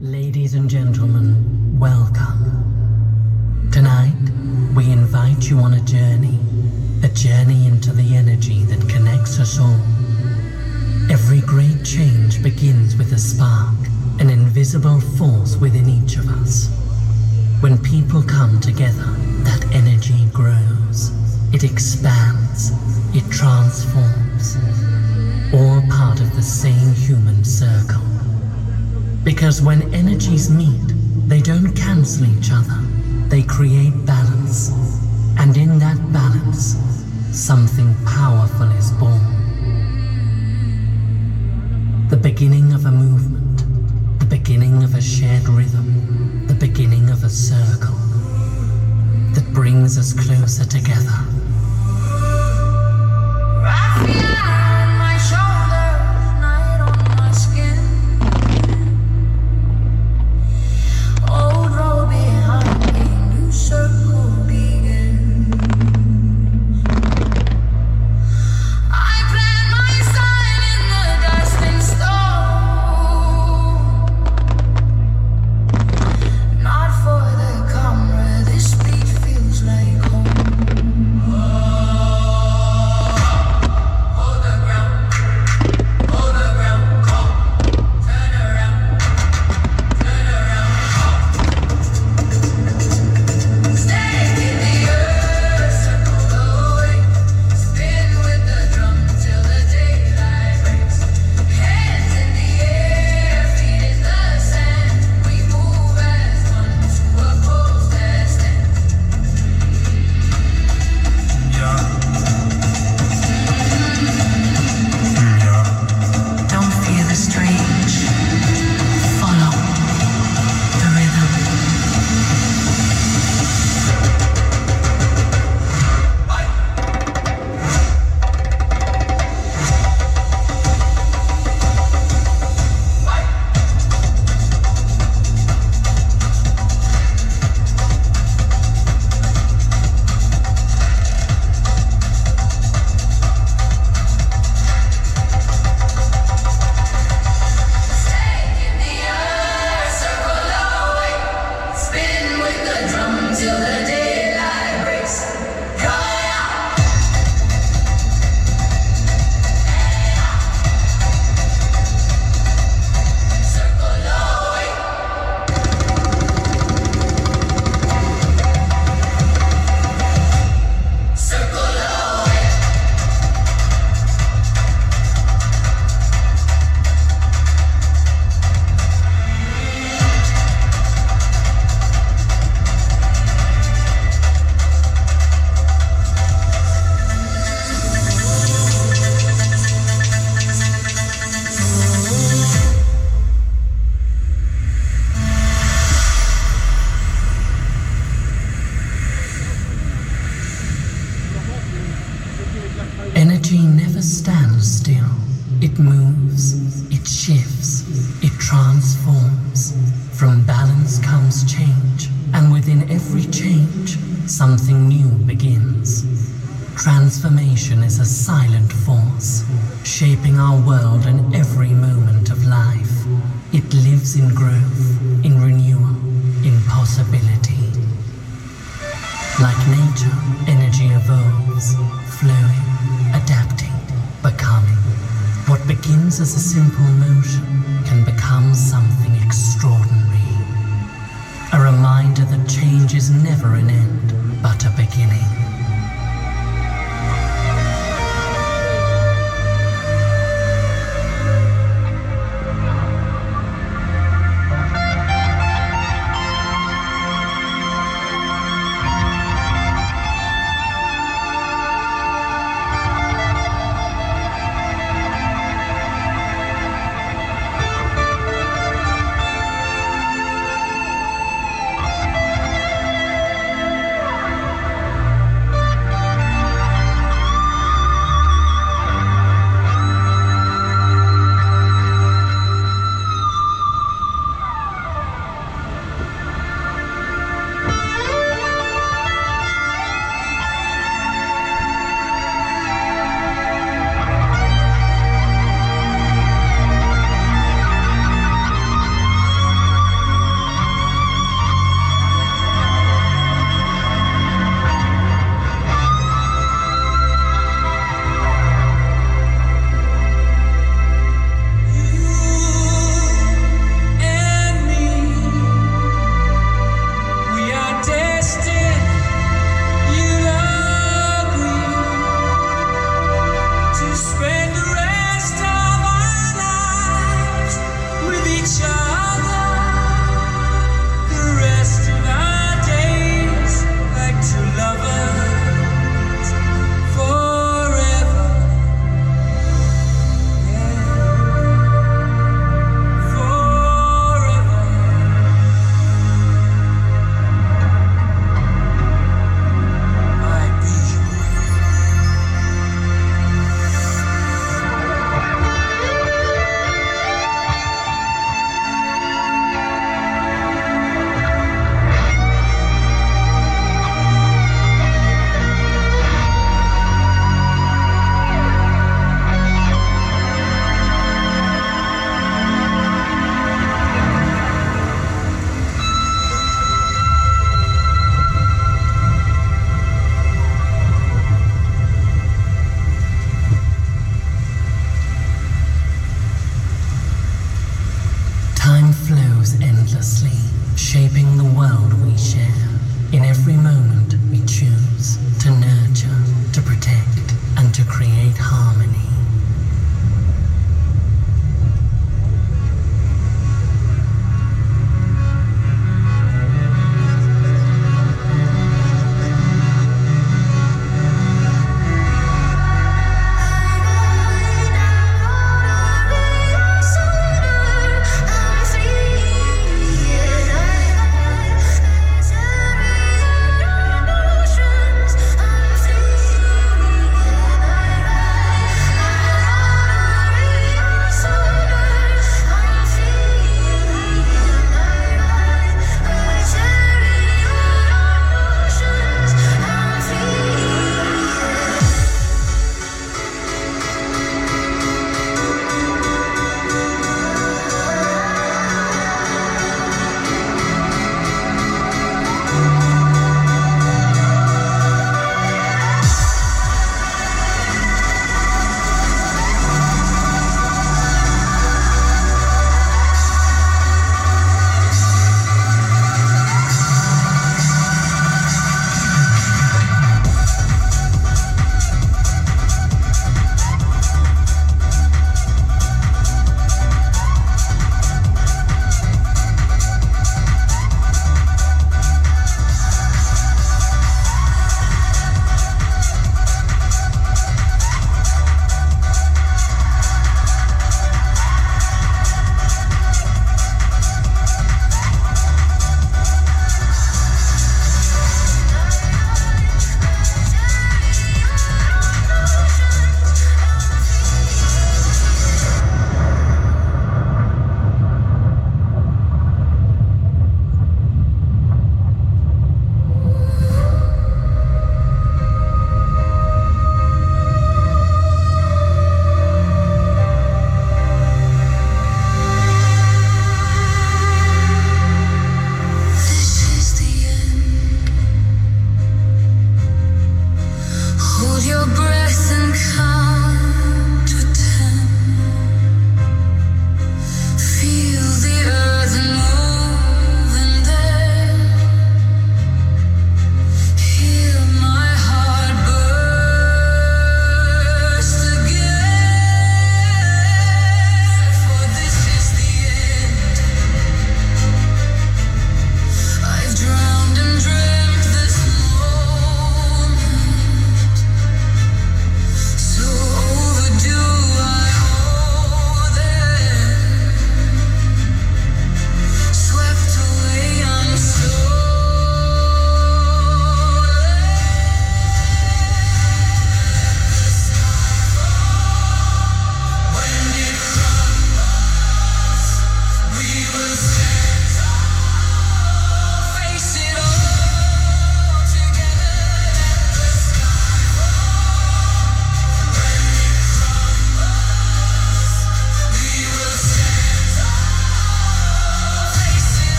Ladies and gentlemen, welcome. Tonight, we invite you on a journey into the energy that connects us all. Every great change begins with a spark, an invisible force within each of us. When people come together, that energy grows, it expands, it transforms, all part of the same human circle. Because when energies meet, they don't cancel each other, they create balance. And in that balance, something powerful is born. The beginning of a movement, the beginning of a shared rhythm, the beginning of a circle that brings us closer together. Energy never stands still. It moves, it shifts, it transforms. From balance comes change, and within every change, something new begins. Transformation is a silent force, shaping our world in every moment of life. It lives in growth, in renewal, in possibility. Like nature, energy evolves, flowing, adapting, becoming. What begins as a simple motion can become something extraordinary. A reminder that change is never an end, but a beginning.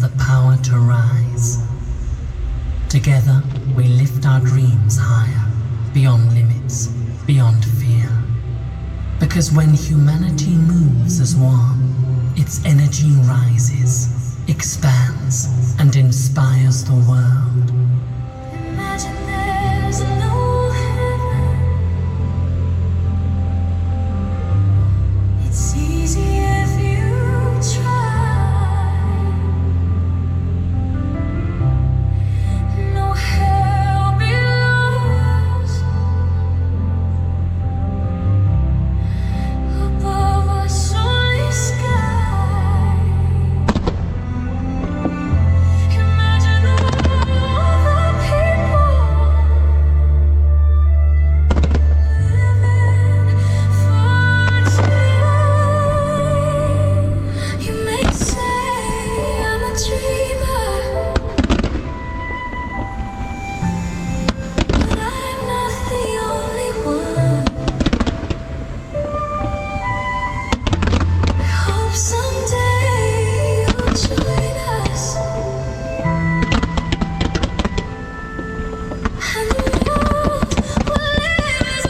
the power to rise. Together, we lift our dreams higher, beyond limits, beyond fear. Because when humanity moves as one, its energy rises, expands, and inspires the world. Imagine there's no heaven. It's easy if you try. No hell below us. Above us only sky. Imagine all the people living for today. You may say I'm a dreamer, but I'm not the only one. I hope someday you'll join us, and the world will live as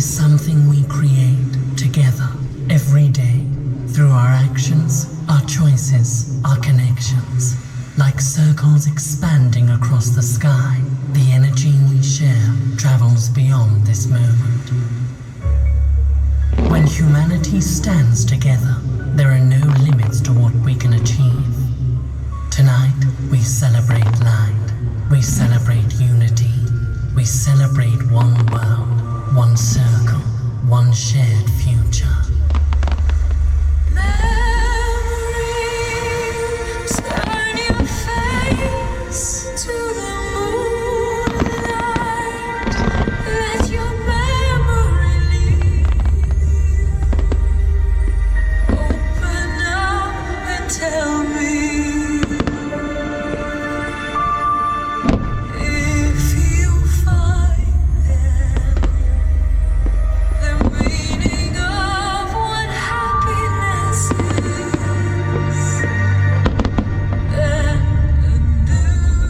something we create together every day through our actions, our choices, our connections. Like circles expanding across the sky, the energy we share travels beyond this moment. When humanity stands together, there are no limits to what we can achieve. Tonight we celebrate light, we celebrate unity, we celebrate one world, one circle, one shared future. Memories turn your face to the moonlight. Let your memory lead. Open up and tell me if you find them, the meaning of what happiness is. Then a new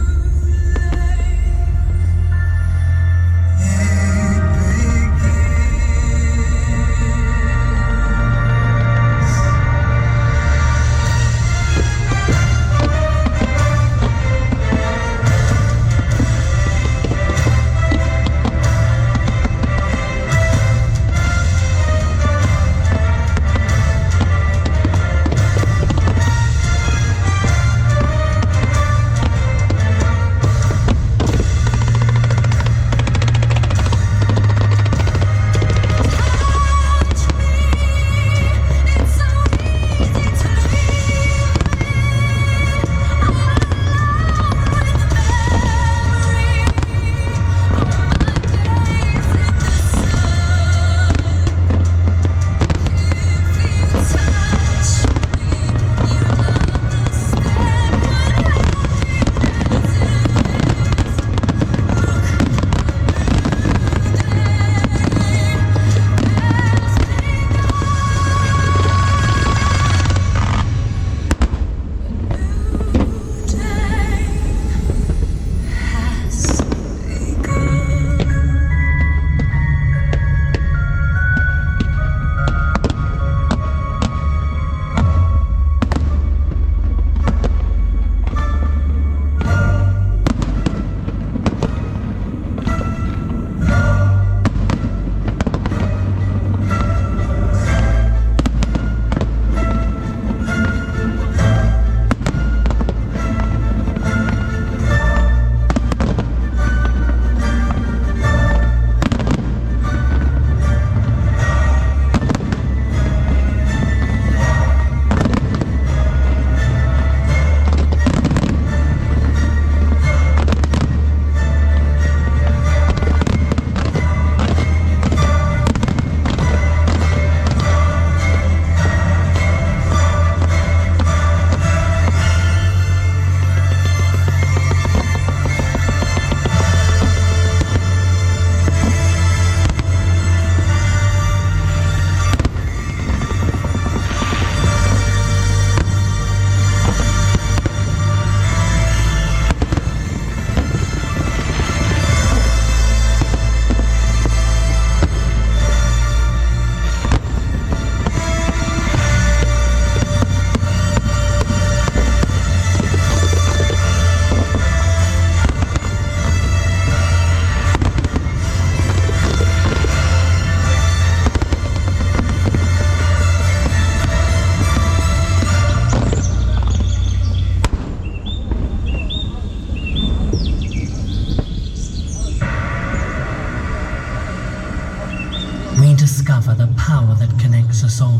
discover the power that connects us all.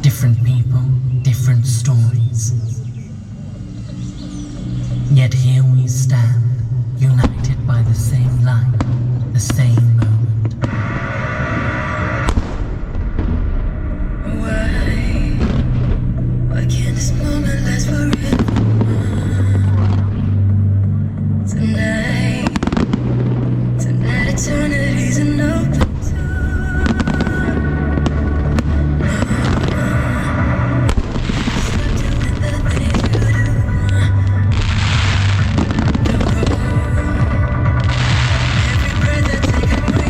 Different people, different stories. Yet here we stand, united by the same light, the same moment. Why can't this moment last forever? Tonight eternity's an open door. Stop doing the things you do. Every breath I take, I'm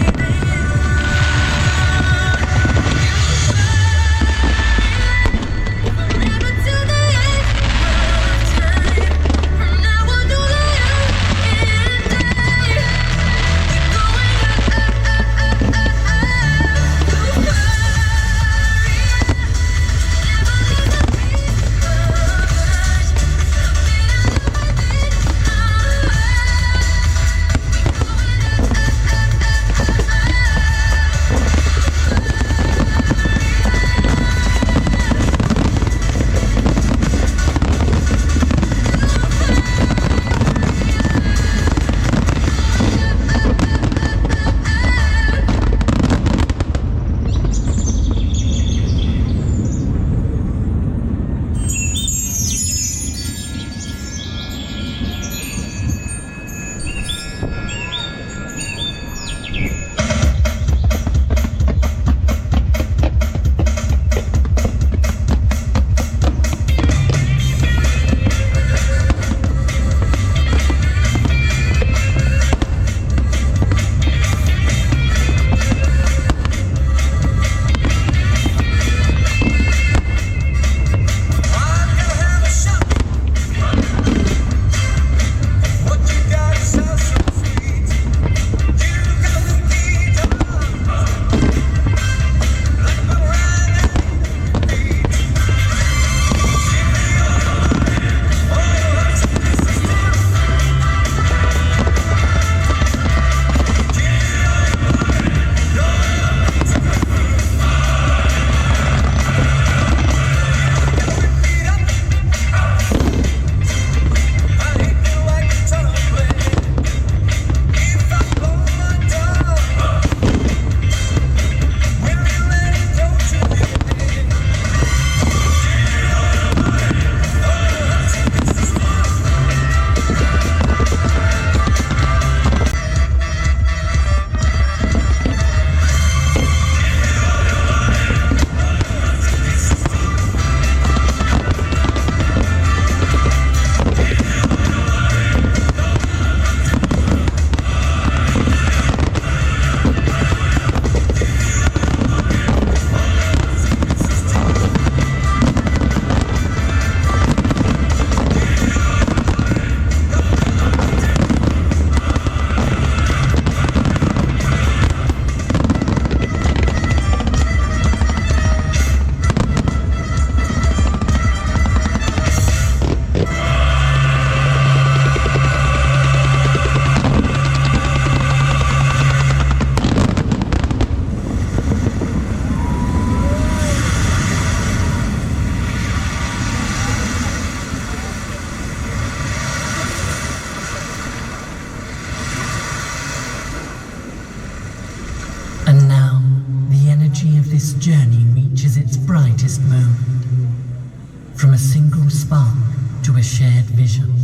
this journey reaches its brightest moment. From a single spark to a shared vision,